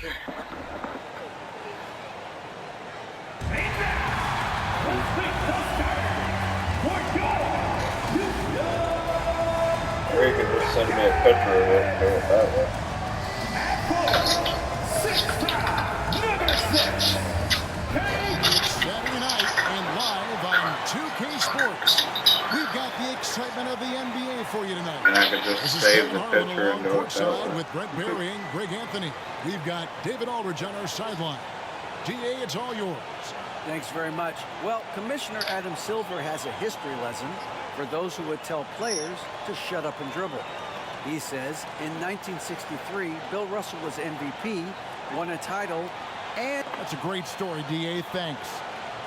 Or you could just send me a picture of it and do it that way. It's Saturday night and live on 2K Sports. We've got the excitement of the NBA for you tonight. And I could just save the picture and do it that way. With Brett Berry and Greg Anthony. We've got David Aldridge on our sideline. DA, it's all yours. Thanks very much. Well, Commissioner Adam Silver has a history lesson for those who would tell players to shut up and dribble. He says in 1963, Bill Russell was MVP, won a title, and... That's a great story, DA. Thanks.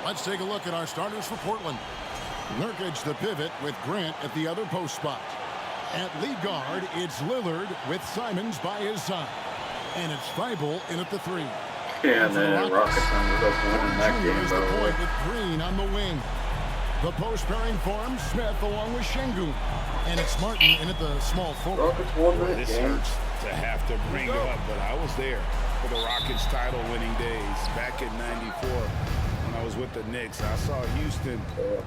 Let's take a look at our starters for Portland. Nurkic, the pivot, with Grant at the other post spot. At lead guard, it's Lillard with Simons by his side. And it's Thibault in at the 3. Yeah, and then Rockets ended up winning that game, the point with Green on the wing. The post pairing forms Smith along with Şengün. And it's Martin in at the small forward. Rockets won that This game. hurts to have to bring it up, but I was there for the Rockets title winning days back in '94 when I was with the Knicks. I saw Houston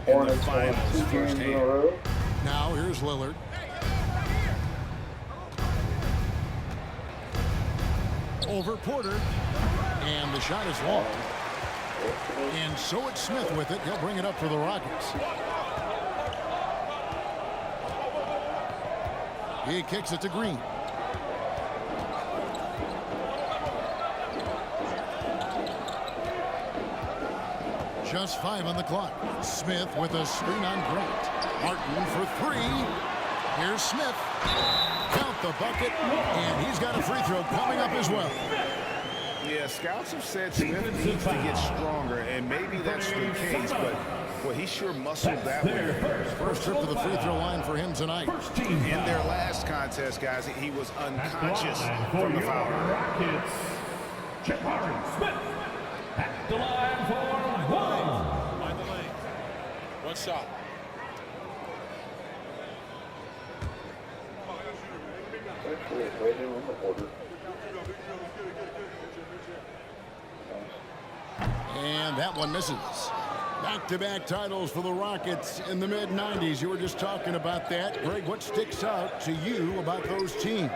in the finals firsthand. Now here's Lillard. Over Porter. And the shot is long. And so it's Smith with it. He'll bring it up for the Rockets. He kicks it to Green. Just 5 on the clock. Smith with a screen on Grant. Martin for 3. Here's Smith. Count the bucket. And he's got a free throw coming up as well. Yeah, scouts have said Smith needs to get stronger, and maybe that's the case, but well, he sure muscled that one. First trip to the free throw line for him tonight. In their last contest, guys, he was unconscious from the foul line. Jabari Smith at the line for one. By the lane. One shot. And that one misses. Back-to-back titles for the Rockets in the mid-90s. You were just talking about that. Greg, what sticks out to you about those teams?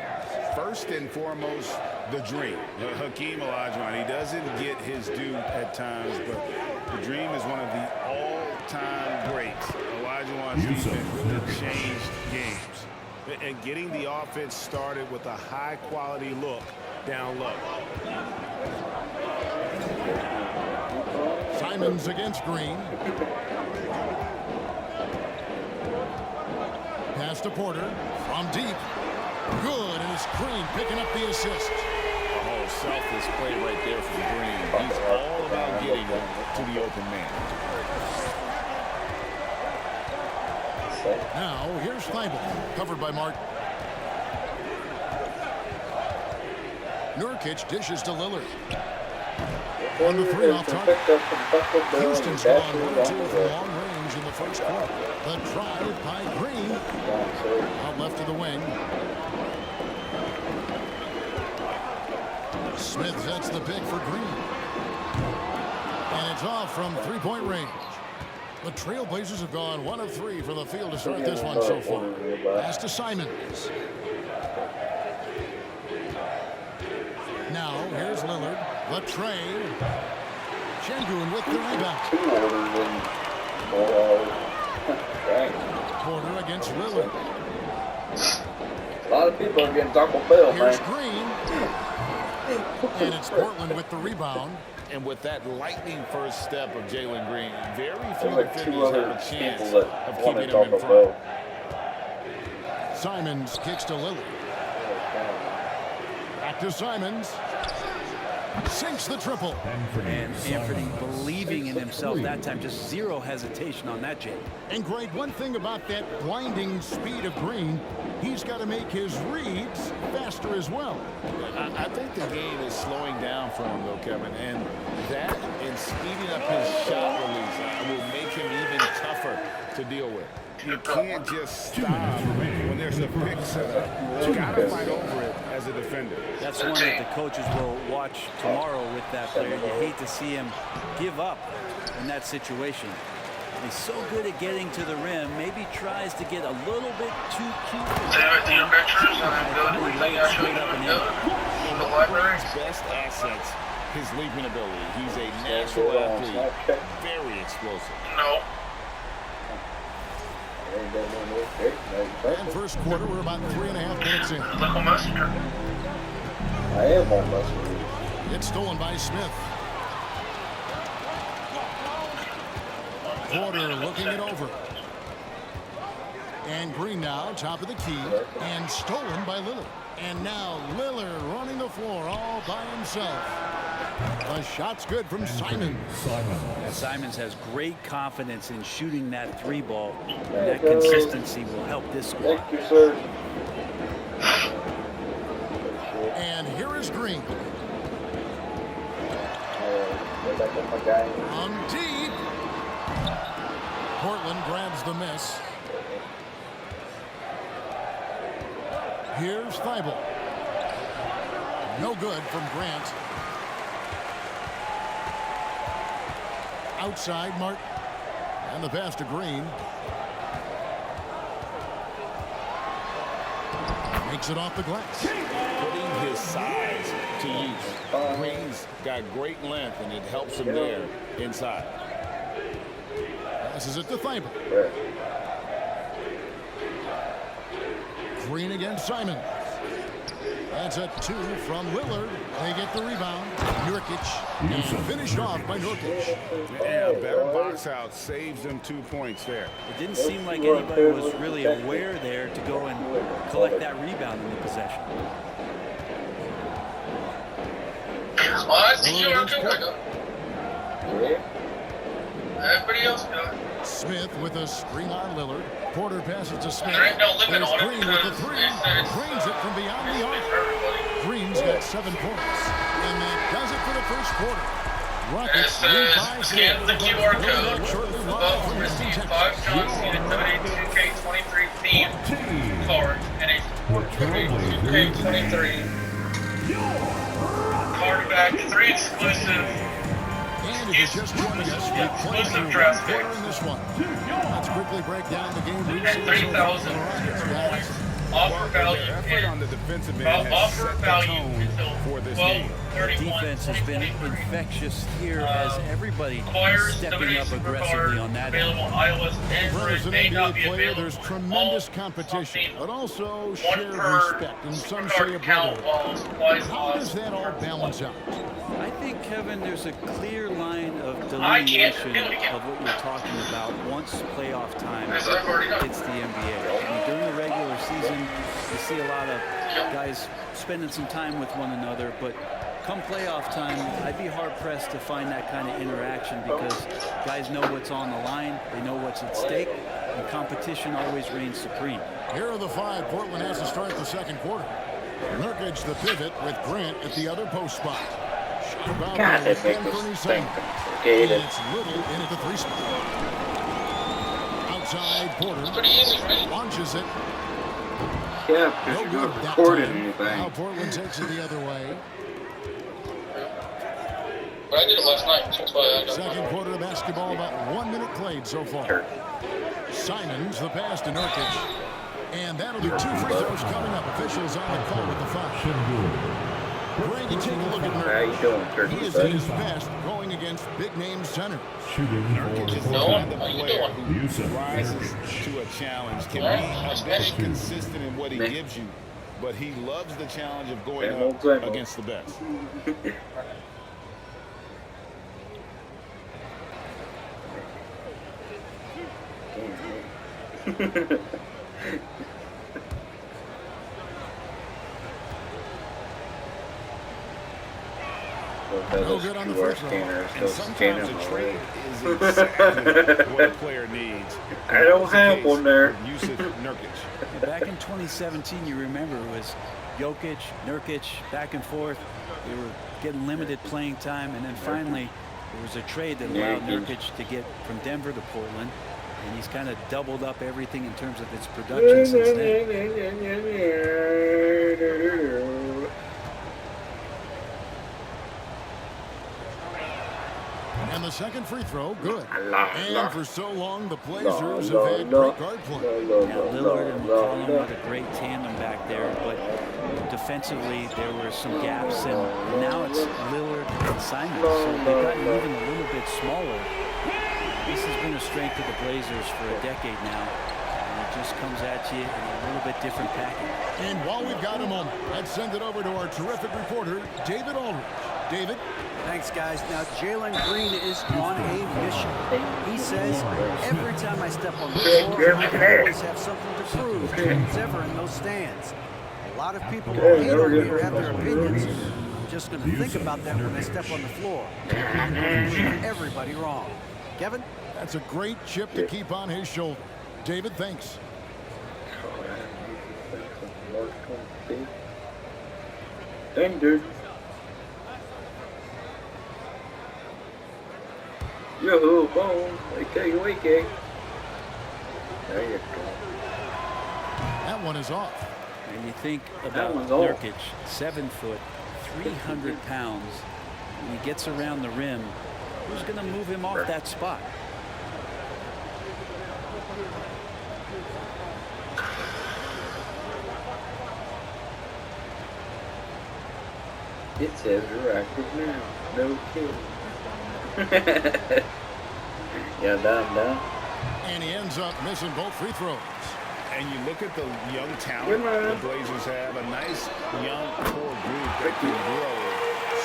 First and foremost, the dream. Hakeem Olajuwon, he doesn't get his due at times, but the dream is one of the all-time greats. Olajuwon's defense really changed games. And getting the offense started with a high-quality look down low. Simons against Green. Pass to Porter from deep. Good, and it's Green picking up the assist. Oh, selfless play right there from Green. He's all about getting to the open man. Now, here's Thibault, covered by Martin. Nurkic dishes to Lillard. On the 3 off target. Houston's gone 1-2 from long range in the first quarter. The drive by Green. Out left to the wing. Smith sets the pick for Green. And it's off from three-point range. The Trailblazers have gone 1 of 3 from the field to start this one so far. Pass to Simons. Now, here's Lillard. The tray. Şengün with the rebound. Porter against Lillard. A lot of people are getting Taco Bell, Here's man. Green. And it's Portland with the rebound. And with that lightning first step of Jalen Green, very few There's like 2 defenders other have a chance people of that keeping want him in Taco front. Bell. Simons kicks to Lillard. Back to Simons. Sinks the triple. And Anthony believing in himself that time. Just zero hesitation on that, Jake. And Greg, one thing about that blinding speed of Green, he's got to make his reads faster as well. I think the game is slowing down for him, though, Kevin. And that and speeding up his shot release will make him even tougher to deal with. You can't just stop when there's a pick set up. You got to fight over it as a defender. That's one that the coaches will watch tomorrow with that player. You hate to see him give up in that situation. He's so good at getting to the rim. Maybe tries to get a little bit too cute. Grant's best assets, his leaping ability. He's a natural athlete, very explosive. No. And first quarter, we're about 3.5 minutes in. I am almost. It's stolen by Smith. Porter looking it over. And Green now, top of the key, and stolen by Lillard. And now Lillard running the floor all by himself. The shot's good from Simons. And Simons has great confidence in shooting that three ball. And that consistency will help this squad. Thank you, sir. And here is Green. On deep. Portland grabs the miss. Here's Thibault. No good from Grant. Outside Martin. And the pass to Green. Makes it off the glass. Putting his size to use. Green's got great length, and it helps him there inside. Passes it to Thibault. Green against Simon. That's a 2 from Lillard. They get the rebound. Nurkic. And finished off by Nurkic. Yeah, better box out saves them 2 points there. It didn't seem like anybody was really aware there to go and collect that rebound in the possession. Everybody else got it. Smith with a screen on Lillard. Porter passes to Smith. There ain't no limit There's on it Green with the because 3. it's Drains it from beyond the arc. everybody. Green's got 7 points. And that does it for the first quarter. It Rockets says lead by 4. scan the QR We'll be back code shortly live above from to Houston, receive Texas. 5 shots in a 72K23 theme card and a 72K23 card back, 3 exclusive. And if you're just joining us, we play through one quarter in this one. Let's quickly break down the game we've seen so far for the Rockets, guys. Offer value Effort on the defensive end has offer set the value tone until for this game. 12:31. Defense has been infectious here as everybody Requires stepping up aggressively on that end. available iOS and Brett, Android as an may not NBA be player, available. there's tremendous All competition, something but also one shared per respect, and some say card a count brotherhood. while supplies How last. does that all balance out? I think, Kevin, there's a clear line of I can't delineation do it again. of what you're talking about once playoff time As I've already done. hits the NBA. I mean, during the regular season, you see a lot of guys spending some time with one another, but come playoff time, I'd be hard-pressed to find that kind of interaction because guys know what's on the line, they know what's at stake, and competition always reigns supreme. Here are the 5 Portland has to start the second quarter. Nurkic the pivot with Grant at the other post spot. Shot about God, there that with makes 10 this Fernie thing Simon. complicated. It's Little in at the 3 spot. Outside Porter Pretty easy, right? launches it. Yeah, No because good you're that not recording time. anything. Now Portland takes it the other way. But I did it last night, so that's why I got Second quarter of basketball, about 1 minute played so far. Simons the pass to Nurkic. And that'll be 2 free throws coming up. Officials on the call with the foul. Grady, take a look at How you Nurkic. doing, He Turkey? is at his best going against big-name centers. Shooting Nurkic is for the Portland. kind of How you player doing? who Yusuf rises Nurkic. to a challenge, can be a bit inconsistent in what he gives you, but he loves the challenge of going up against the best. No good on the first round. And sometimes a trade is exactly what a player needs. I don't have one there. Yusuf Nurkic. Back in 2017, you remember, it was Jokic, Nurkic, back and forth. They were getting limited playing time, and then finally there was a trade that allowed Nurkic to get from Denver to Portland, and he's kind of doubled up everything in terms of its production since then. the second free throw, good. And for so long, the Blazers have had great guard play. Now, Lillard and McCollum had a great tandem back there, but defensively there were some gaps, and now it's Lillard and Simons, so they've gotten even a little bit smaller. This has been a strength of the Blazers for a decade now, and it just comes at you in a little bit different package. And while we've got a moment, let's send it over to our terrific reporter, David Aldridge. David? Thanks, guys. Now, Jalen Green is on a mission. He says, every time I step on the floor, I always have something to prove to whoever in those stands. A lot of people who hate on me or have their opinions. I'm just going to think about that when I step on the floor. I'm going to prove everybody wrong. Kevin? That's a great chip to keep on his shoulder. David, thanks. Danger. Yoo-hoo, boom. Wakey, wakey. There you go. That one is off. And you think about Nurkic, 7 foot, 300 pounds. When he gets around the rim, who's going to move him off that spot? It says you're active now. No kidding. Yeah, down. And he ends up missing both free throws. And you look at the young talent the Blazers have, a nice young core group that can grow.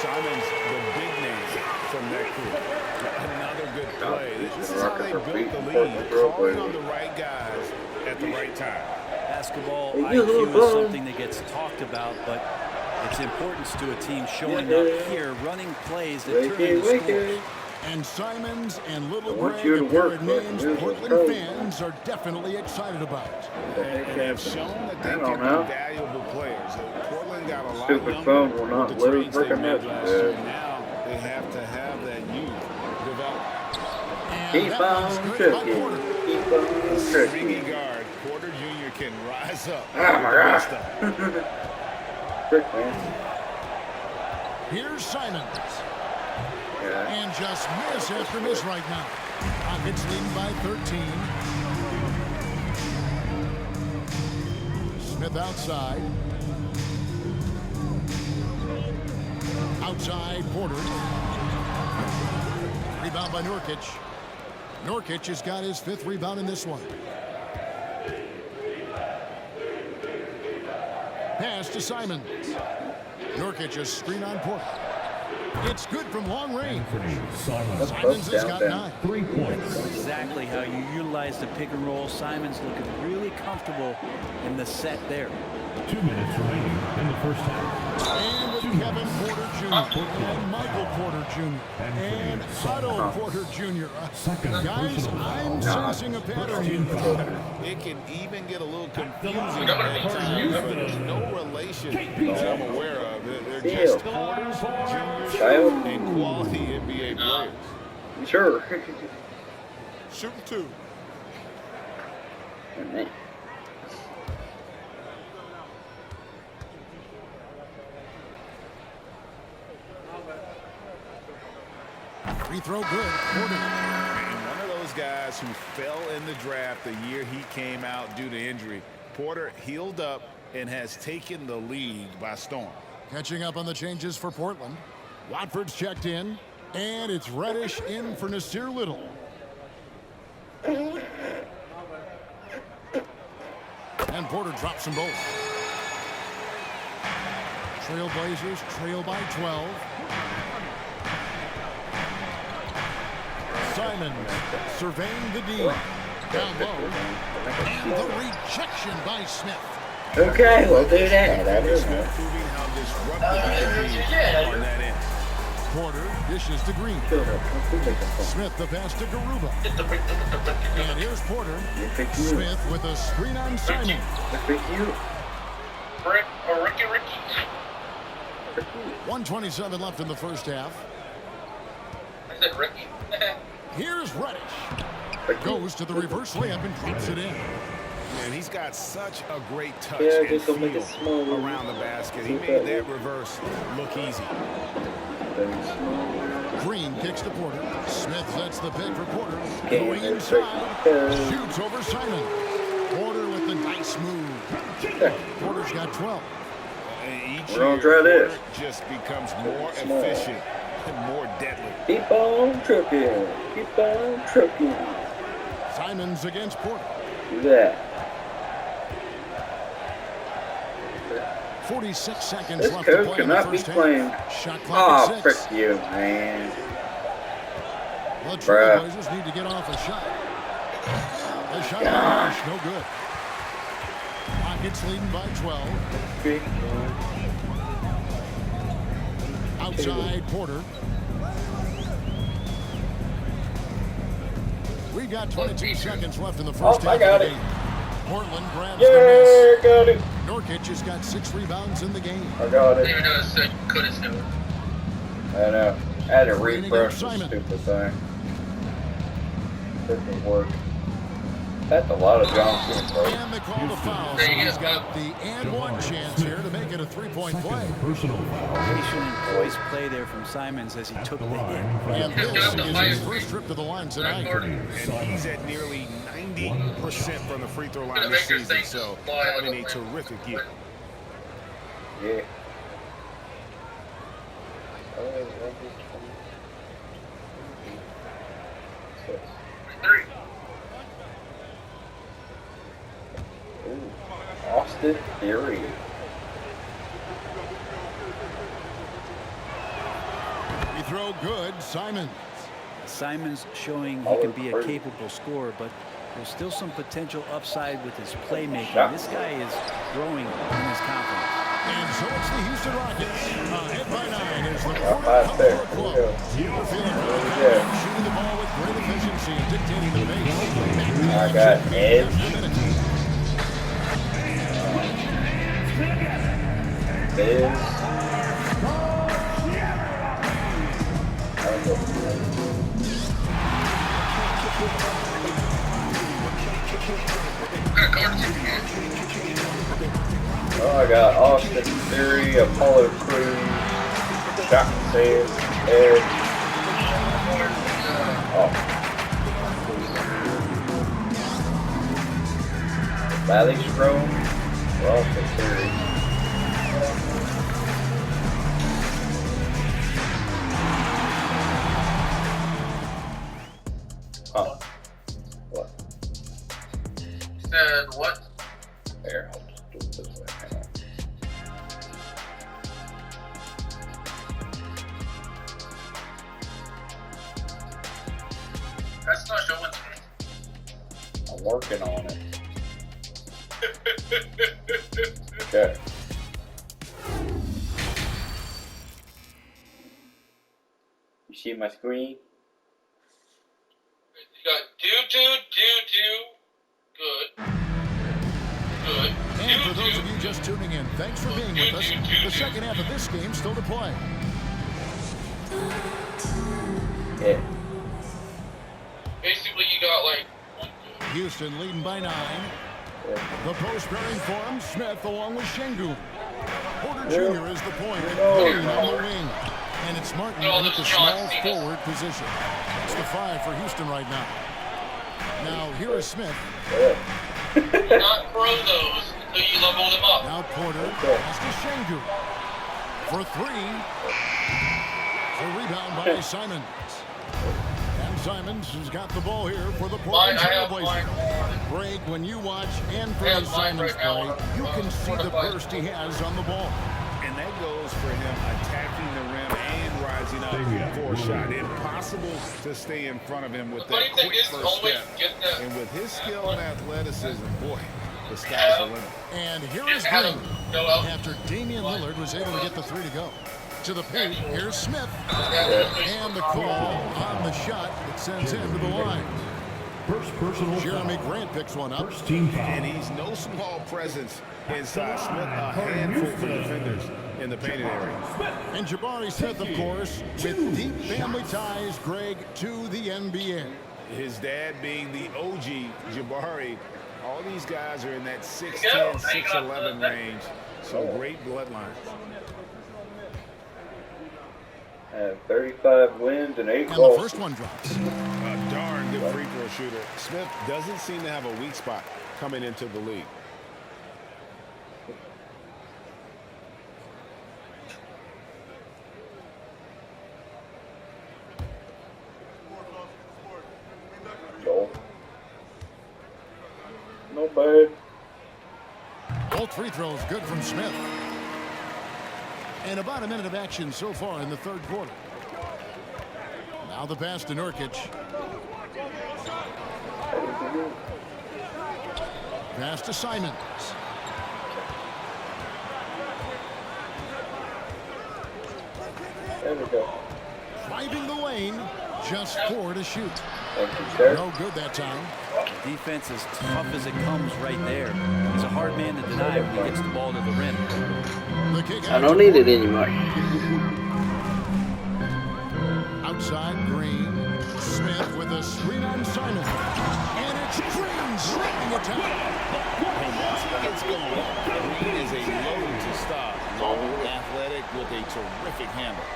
Simon's the big name from that group. Another good play. This is how they built the lead, calling on the right guys at the right time. Basketball IQ is something that gets talked about, but its importance to a team showing up here, running plays that turn into scores. And Simons and Little Greg, a pair of names Portland fans are definitely excited about. And have shown that they can be valuable players. Portland got a lot Stupid phone will not with the let trades us they made recognize last it. year. Now they have to have that youth develop. And Keep that on one's good by tricking. Porter. Keep on Stringy tricking. guard, Porter Jr. can rise up. Oh, my God. Trick, man. Here's Simons. Yeah. And just miss after miss right now. Rockets leading by 13. Smith outside. Outside Porter. Rebound by Nurkic. Nurkic has got his 5th rebound in this one. Pass to Simons. Nurkic a screen on Porter. It's good from long range. Simons has got 9. 3 points. Exactly how you utilize the pick and roll. Simons looking really comfortable in the set there. 2 minutes remaining in the first half. And with Kevin Porter Jr. and Michael Porter Jr. and Otto Porter Jr. Guys, I'm sensing a pattern here. It can even get a little confusing at times, but there's no relation that I'm aware of. They're just Porters, juniors, and quality NBA players. Sure. Shoot 2. Free throw good. Porter. And one of those guys who fell in the draft the year he came out due to injury. Porter healed up and has taken the league by storm. Catching up on the changes for Portland. Watford's checked in. And it's Reddish in for Nasir Little. And Porter drops them both. Trailblazers trail by 12. Simons surveying the D. Down low. And the rejection by Smith. Okay, we'll do that. I do know. Proving how disruptive he can be on that end. Porter dishes to Green. Smith the pass to Garuba. And here's Porter. Smith with a screen on Simon. Ricky. 1:27 left in the first half. I said Ricky. Here's Reddish. Goes to the reverse layup and drops it in. And he's got such a great touch Yeah, and just don't make it feel small. around the basket. He made that reverse look easy. Very small. Green kicks to Porter. Smith sets the pick for Porter. Can't Going even inside. take Shoots over Simon. Porter with the nice move. Porter's got 12. Each We're gonna year, try this. Porter just becomes more efficient and more deadly. Keep on trucking. Keep on trucking. Simons against Porter. Do that. 46 seconds This left to code play in the cannot be first playing. half. Shot clock Oh, at frick 6. you, man. The Bruh. Trailblazers need to get off a shot. The shot on no good. Rockets leading by 12. Outside Porter. We got 22 seconds left in the first half I got of the it. game. Portland grabs Yeah, the got it. miss. Nurkic has got 6 rebounds in the game. I got I it. didn't even know it said couldn't do it. I know. I had to Raining refresh the Simon. stupid thing. Didn't work. That's a lot of Johnson, bro. And they call the foul. So he's got the and one chance here to make it a 3-point play. Second personal foul. Patient and poised play there from Simons as he took the hit. And this is his first trip to the line tonight. And he's at nearly 90% from the free throw line this season, so having a terrific year. Yeah. Three. Ooh, Austin Theory. We throw good. Simons. Simons showing he can be a capable scorer, but there's still some potential upside with his playmaking. This guy is growing in his confidence. And so it's the Houston Rockets. Ahead by 9 as the Right quarter there. comes to a Here we close. go. We're feeling really Yeah. good. Shooting the ball with great efficiency and dictating the pace. I got Edge. Biz. What kind of cards did you get? Oh, I got Austin Theory, Apollo Crews, Shot Says, Edge. Oh. Valley Strome, Austin Theory. Oh. What? Said what? There, I'll just do it this way. Hang on. That's not showing to I'm working on it. Okay. You see my screen? You got good. Good. And for those of you just tuning in, thanks for being with us. The second half of this game still to play. Yeah. Basically, you got like one good. Houston leading by 9. The post bearing for him, Smith along with Şengün. Porter Jr. is the point. Green on the wing. And it's Martin in at the small forward position. It's the 5 for Houston right now. Now here is Smith. Do not throw those until you level them up. Now Porter has to Şengün. For 3. The rebound by Simons. And Simons has got the ball here for the Portland Trailblazers. Greg, when you watch Anthony Simons play, you can see the burst he has on the ball. And that goes for him attacking the rim and rising up for a shot. Impossible to stay in front of him with The funny that thing quick is, first always step. get that. And with his skill and athleticism, boy, the sky's the limit. And here is Just have Green. him go out. After Damian Lillard was able to get the 3 to go. To the paint, here's Smith. And the call on the shot that sends him to the line. First personal Jeremy foul. Grant picks one up. First team foul. And he's no small presence inside. Smith, a handful for defenders in the painted area. And Jabari Smith, of course, with deep family ties, Greg, to the NBA. His dad being the OG Jabari. All these guys are in that 6'10", Yeah, 6'11" range. So great bloodlines. And 35 wins and 8 And the losses. first one drops. A darn good free throw shooter. Smith doesn't seem to have a weak spot coming into the league. No bad. Both free throws good from Smith. And about a minute of action so far in the third quarter. Now the pass to Nurkic. Pass to Simons. There we go. Driving the lane. Just 4 to shoot. Thank you, sir. No good that time. Defense as tough as it comes right there. He's a hard man to deny when he gets the ball to the rim. The kick I out don't to need it Portland. anymore. Outside Green. Smith with a screen on Simon. And it's Green slamming it down. And once he gets going, Green is a load to stop. Long, athletic, with a terrific handle.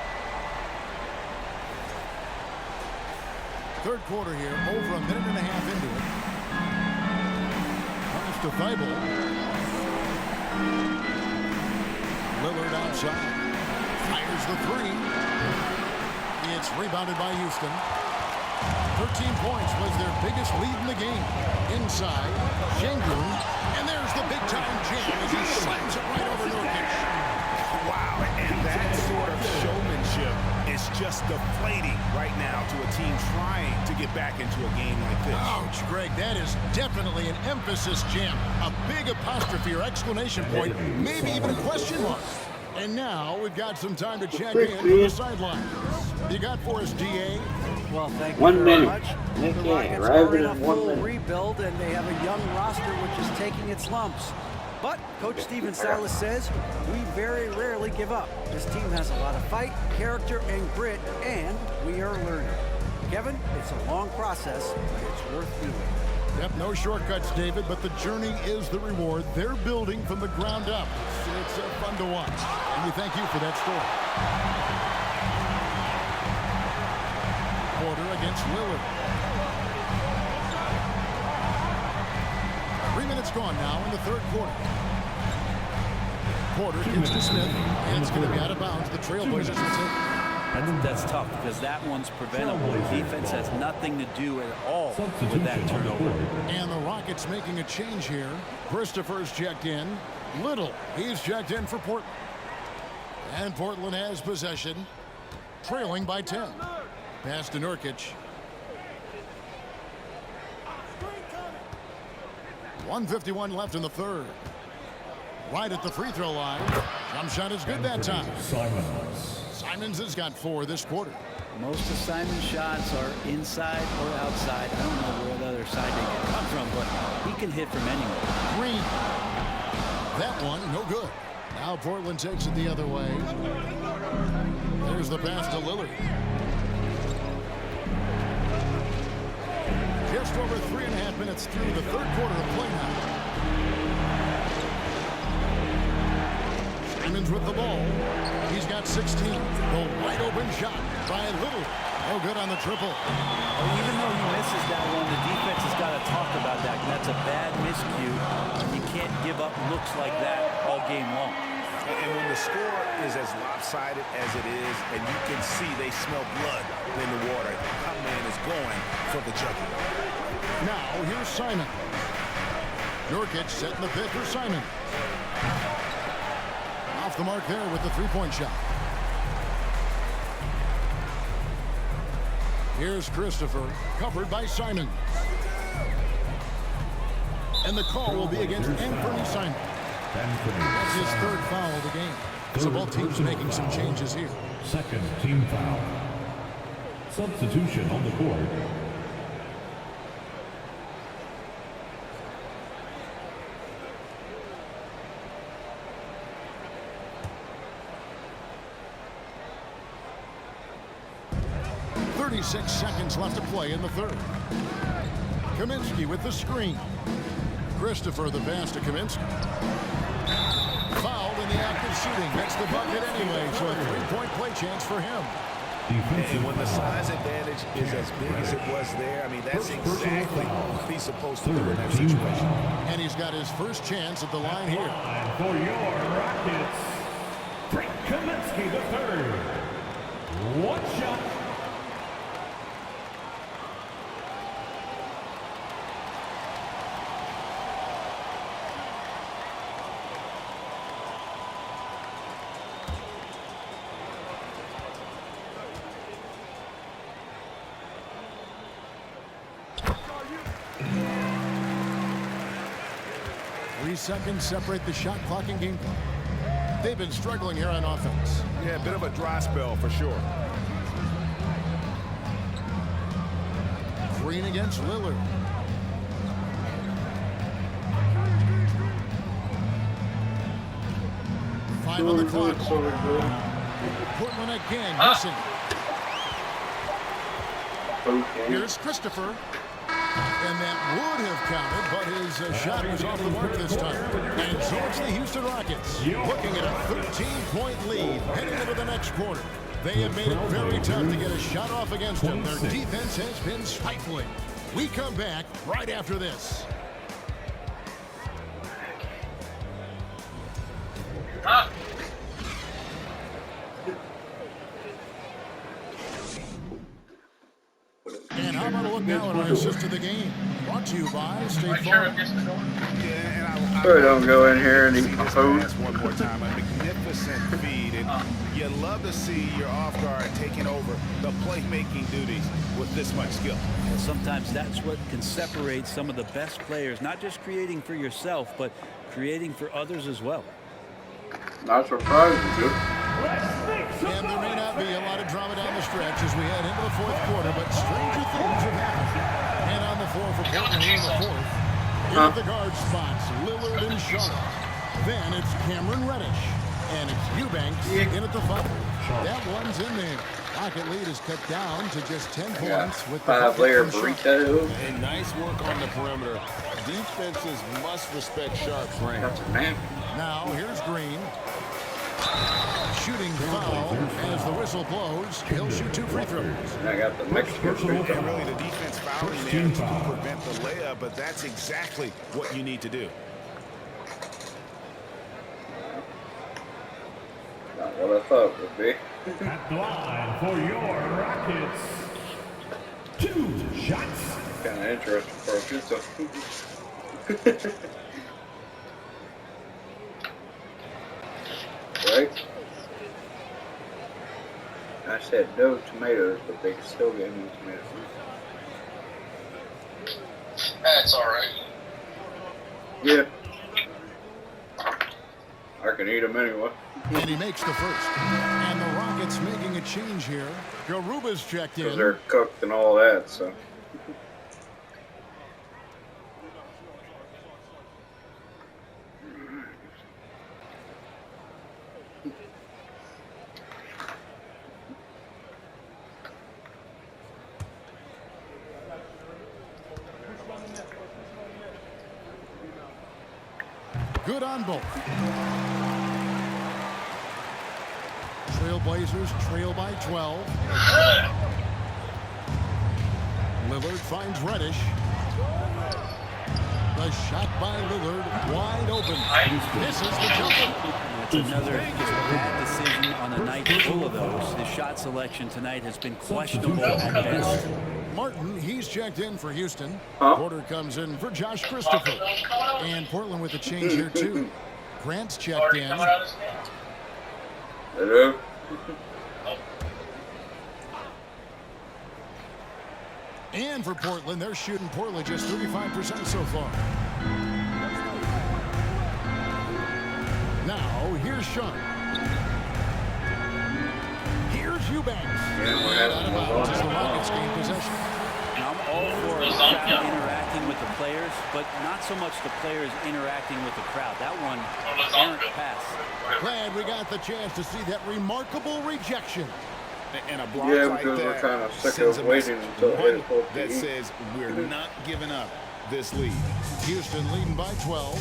Third quarter here, over a minute and a half into it. Pass to Thibault. Lillard outside. Fires the three. It's rebounded by Houston. 13 points was their biggest lead in the game. Inside, Şengün, and there's the big-time jam as he slams it right over Nurkic. Wow, and that sort of showmanship is just deflating right now to a team trying to get back into a game like this. Ouch, Greg, that is definitely an emphasis jam. A big apostrophe or exclamation point, maybe even a question mark. And now we've got some time to check in from the sidelines. You got for us, DA? Well, thank you 1 very minute. much. Nick The King, Rockets arriving are in in a 1 full minute. rebuild, and they have a young roster which is taking its lumps. But Coach Steven Silas says we very rarely give up. This team has a lot of fight, character, and grit, and we are learning. Kevin, it's a long process, but it's worth doing. Yep, no shortcuts, David, but the journey is the reward. They're building from the ground up. It's fun to watch, and we thank you for that story. Porter against Lillard. 3 minutes gone now in the third quarter. Porter gives to Smith, and it's going to be out of bounds. The Trailblazers will take. That's tough because that one's preventable. Defense has nothing to do at all with that turnover. And the Rockets making a change here. Christopher's checked in. Little, he's checked in for Portland. And Portland has possession, trailing by 10. Pass to Nurkic. 1:51 left in the third. Right at the free throw line. Jump shot is good that time. Simons has got 4 this quarter. Most of Simon's shots are inside or outside. I don't know where the other side they can come from, but he can hit from anywhere. Green. That one, no good. Now Portland takes it the other way. There's the pass to Lillard. Just over 3.5 minutes through the third quarter of play now. Simons with the ball. He's got 16. The wide open shot by Little. No good on the triple. Well, even though he misses that one, the defense has got to talk about that. That's a bad miscue. You can't give up looks like that all game long. And when the score is as lopsided as it is, and you can see they smell blood in the water, that man is going for the jugular. Now here's Simon. Nurkic setting the pick for Simon. Off the mark there with the three-point shot. Here's Christopher, covered by Simon. And the call will be against Anthony Simon. That's his third foul of the game. So both teams making some changes here. Second team foul. Substitution on the court. .36 seconds left to play in the third. Kaminsky with the screen. Christopher the pass to Kaminsky. Fouled in the act of shooting. That's the bucket anyway, so a three-point play chance for him. And when the size advantage is as big as it was there, I mean, that's exactly what he's supposed to do in that situation. And he's got his first chance at the line here. For your Rockets, Frank Kaminsky the third. One shot. Seconds separate the shot clock and game clock. They've been struggling here on offense. Yeah, a bit of a dry spell for sure. Green against Lillard. Five on the clock. Portland again missing. Here's Christopher. And that would have counted, but his shot was off the mark this time. And so it's the Houston Rockets looking at a 13-point lead heading into the next quarter. They have made it very tough to get a shot off against them. Their defense has been stifling. We come back right after this. And how about a look now at our assist of the game? Brought to you by State Farm. Sure, don't go in here and eat my food. One more time, a magnificent feed, and you love to see your off guard taking over the playmaking duties with this much skill. Well, sometimes that's what can separate some of the best players, not just creating for yourself, but creating for others as well. Not surprising, dude. And there may not be a lot of drama down the stretch as we head into the fourth quarter, but stranger things have happened. And on the floor for Portland here in the fourth. In the guard spots, Lillard and Sharp. Then it's Cameron Reddish. And it's Eubanks in at the 5. That one's in there. Rocket lead is cut down to just 10 points with the 5-layer burrito. And nice work on the perimeter. Defenses must respect Sharp's range. That's a man. Now here's Green. Shooting foul as the whistle blows. He'll shoot 2 free throws. I got the Mexican free throw. And really, the defense fouling there to prevent the layup, but that's exactly what you need to do. Not what I thought it would be. At the line for your Rockets, 2 shots. Kind of interesting for a pizza. Right? I said no tomatoes, but they still gave me tomatoes. That's all right. Yeah. I can eat them anyway. And he makes the first. And the Rockets making a change here. Garuba's checked in. Because they're cooked and all that, so. Good on both. Trailblazers trail by 12. Lillard finds Reddish. The shot by Lillard wide open. This is the jumper. It's another bad decision on a night full of those. His shot selection tonight has been questionable at best. Martin, he's checked in for Houston. Porter comes in for Josh Christopher. And Portland with a change here, too. Grant's checked in. Hello? And for Portland, they're shooting poorly, just 35% so far. Now, here's Sean. Here's Eubanks. And out of bounds as the Rockets gain possession. And I'm all for a crowd interacting with the players, but not so much the players interacting with the crowd. That one, errant pass. Glad we got the chance to see that remarkable rejection. And a block Yeah, like because we're that kind of sick sends of a waiting message. until One it's supposed to that eat. says we're not giving up this lead. Houston leading by 12.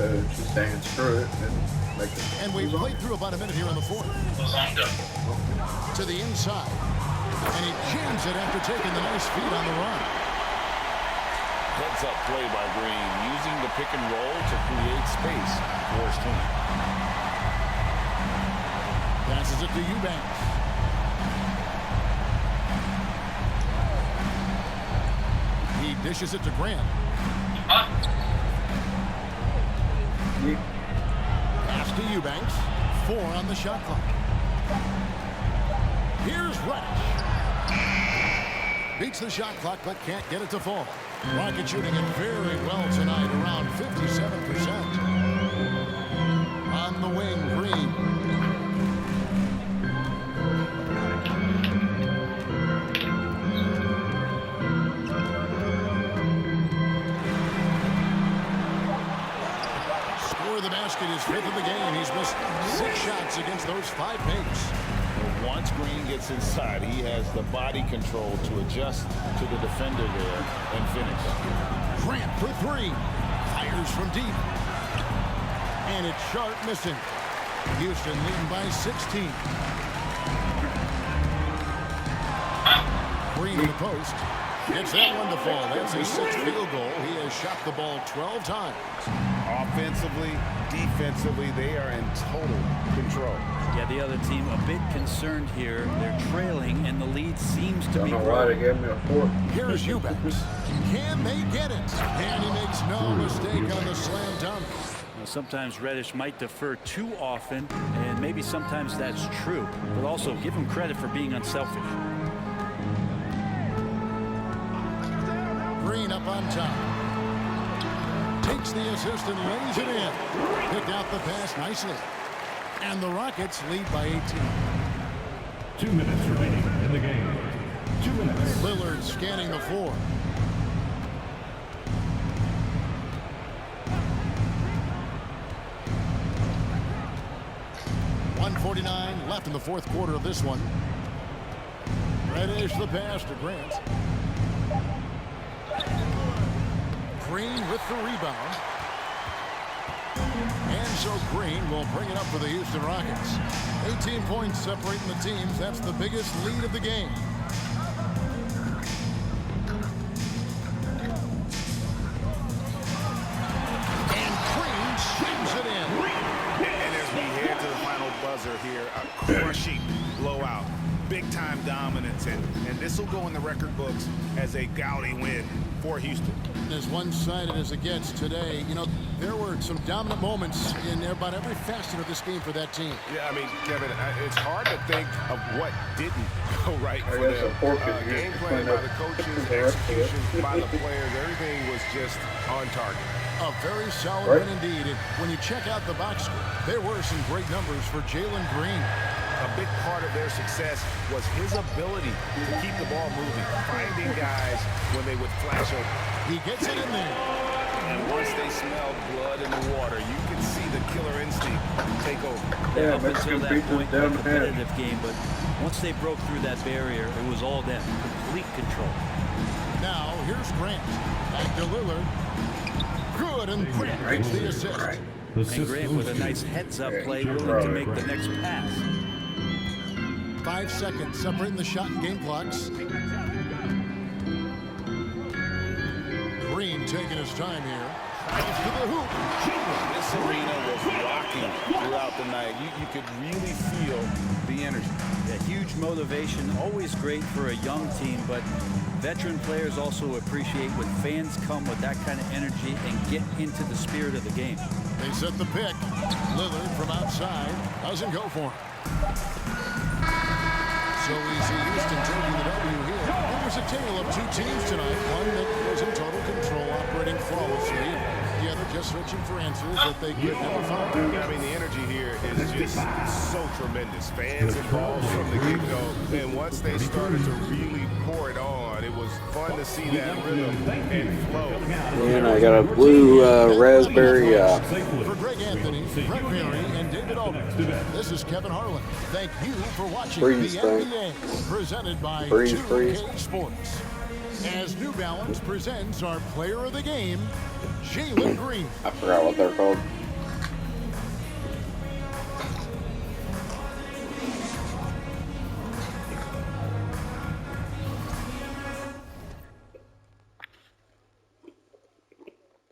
So just saying screw it and make it. And we've played through about a minute here in the fourth. Lasonda. To the inside. And he jams it after taking the nice feed on the run. Heads up play by Green, using the pick and roll to create space for his team. Passes it to Eubanks. He dishes it to Grant. Pass to Eubanks. 4 on the shot clock. Here's Reddish. Beats the shot clock, but can't get it to fall. Rocket shooting it very well tonight, around 57%. On the wing, Green. Score the basket, his 5th of the game. He's missed 6 shots against those 5 paints. Once Green gets inside, he has the body control to adjust to the defender there and finish. Grant for 3. Fires from deep. And it's sharp missing. Houston leading by 16. Green in the post. Gets that one to fall. That's his 6th field goal. He has shot the ball 12 times. Offensively, defensively, they are in total control. Yeah, the other team a bit concerned here. They're trailing, and the lead seems to be Don't know why they gave me a 4. Here's Eubanks. Can they get it? And he makes no mistake on the slam dunk. Sometimes Reddish might defer too often, and maybe sometimes that's true. But also give him credit for being unselfish. Green up on top. Takes the assist and lays it in. Picked out the pass nicely. And the Rockets lead by 18. 2 minutes remaining in the game. 2 minutes. Lillard scanning the floor. .149 left in the fourth quarter of this one. Reddish the pass to Grant. Green with the rebound. And so Green will bring it up for the Houston Rockets. 18 points separating the teams. That's the biggest lead of the game. And Green swings it in. And as we head to the final buzzer here, a crushing blowout. Big-time dominance, and this will go in the record books as a gaudy win for Houston. As one-sided as it gets today, you know, there were some dominant moments in about every facet of this game for that team. Yeah, I mean, Kevin, it's hard to think of what didn't go right for guess them. a forfeit here. Game plan by the coaches, execution by the players, everything was just on target. A very solid win indeed. And when you check out the box score, there were some great numbers for Jalen Green. A big part of their success was his ability to keep the ball moving, finding guys when they would flash open. He gets it in there. And once they smelled blood in the water, you could see the killer instinct take over. Yeah, Up until Mexican that people point, a down the head. competitive game, but once they broke through that barrier, it was all them. Complete control. Now, here's Grant. Back to Lillard. Good, and Grant gets the assist. And Grant with a nice heads-up play, willing to make the next pass. 5 seconds separating the shot and game clocks. Green taking his time here. Drives to the hoop. This arena was rocking throughout the night. You could really feel the energy. A huge motivation, always great for a young team, but veteran players also appreciate when fans come with that kind of energy and get into the spirit of the game. They set the pick. Lillard from outside doesn't go for him. So easy. Houston taking the W here. It was a tale of 2 teams tonight. One that was in total control, operating flawlessly. The other just searching for answers that they could never find. I mean, the energy here is just so tremendous. Fans involved from the get-go. And once they started to really pour it on, it was fun to see that rhythm and flow. And I got a blue raspberry. For Greg Anthony, Brett Berry, and David Aldridge, this is Kevin Harlan. Thank you for watching Freeze the thing. NBA, presented by Freeze. 2K Sports. as New Balance presents our player of the game, Jalen Green. I forgot what they're called.